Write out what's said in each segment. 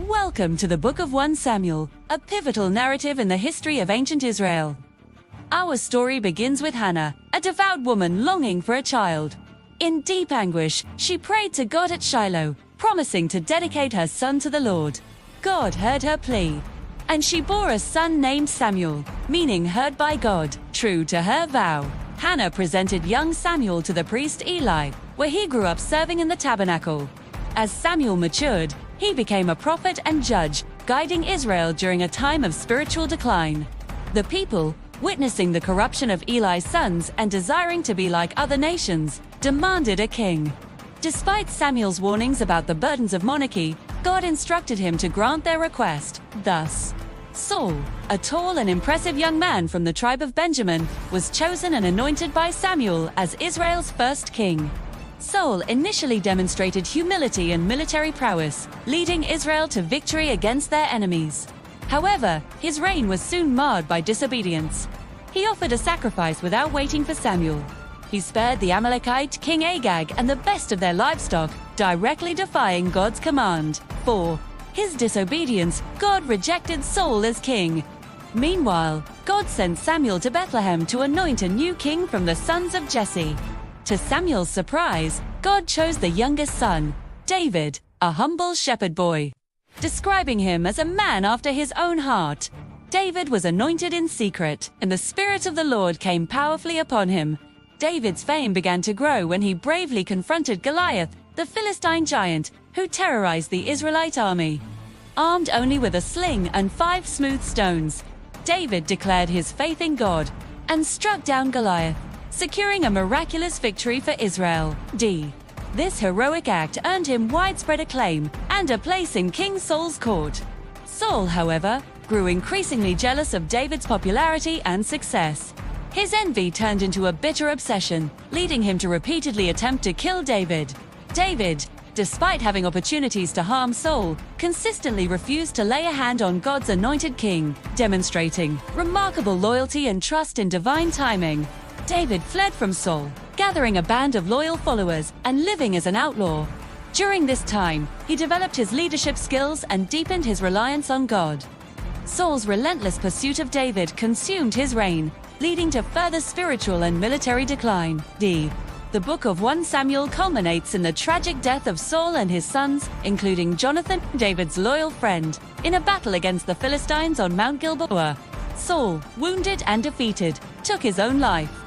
Welcome to the Book of 1 Samuel, a pivotal narrative in the history of ancient Israel. Our story begins with Hannah, a devout woman longing for a child. In deep anguish, she prayed to God at Shiloh, promising to dedicate her son to the Lord. God heard her plea, and she bore a son named Samuel, meaning heard by God. True to her vow, Hannah presented young Samuel to the priest Eli, where he grew up serving in the tabernacle. As Samuel matured, he became a prophet and judge, guiding Israel during a time of spiritual decline. The people, witnessing the corruption of Eli's sons and desiring to be like other nations, demanded a king. Despite Samuel's warnings about the burdens of monarchy, God instructed him to grant their request. Thus, Saul, a tall and impressive young man from the tribe of Benjamin, was chosen and anointed by Samuel as Israel's first king. Saul initially demonstrated humility and military prowess, leading Israel to victory against their enemies. However, his reign was soon marred by disobedience. He offered a sacrifice without waiting for Samuel. He spared the Amalekite King Agag and the best of their livestock, directly defying God's command. For his disobedience, God rejected Saul as king. Meanwhile, God sent Samuel to Bethlehem to anoint a new king from the sons of Jesse. To Samuel's surprise, God chose the youngest son, David, a humble shepherd boy, describing him as a man after his own heart. David was anointed in secret, and the Spirit of the Lord came powerfully upon him. David's fame began to grow when he bravely confronted Goliath, the Philistine giant, who terrorized the Israelite army. Armed only with a sling and 5 smooth stones, David declared his faith in God and struck down Goliath, securing a miraculous victory for Israel. This heroic act earned him widespread acclaim and a place in King Saul's court. Saul, however, grew increasingly jealous of David's popularity and success. His envy turned into a bitter obsession, leading him to repeatedly attempt to kill David. David, despite having opportunities to harm Saul, consistently refused to lay a hand on God's anointed king, demonstrating remarkable loyalty and trust in divine timing. David fled from Saul, gathering a band of loyal followers and living as an outlaw. During this time, he developed his leadership skills and deepened his reliance on God. Saul's relentless pursuit of David consumed his reign, leading to further spiritual and military decline. The book of 1 Samuel culminates in the tragic death of Saul and his sons, including Jonathan, David's loyal friend, in a battle against the Philistines on Mount Gilboa. Saul, wounded and defeated, took his own life.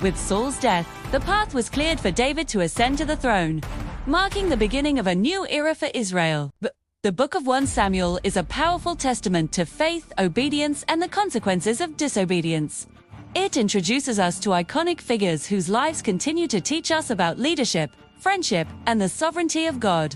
With Saul's death, the path was cleared for David to ascend to the throne, marking the beginning of a new era for Israel. The book of 1 Samuel is a powerful testament to faith, obedience, and the consequences of disobedience. It introduces us to iconic figures whose lives continue to teach us about leadership, friendship, and the sovereignty of God.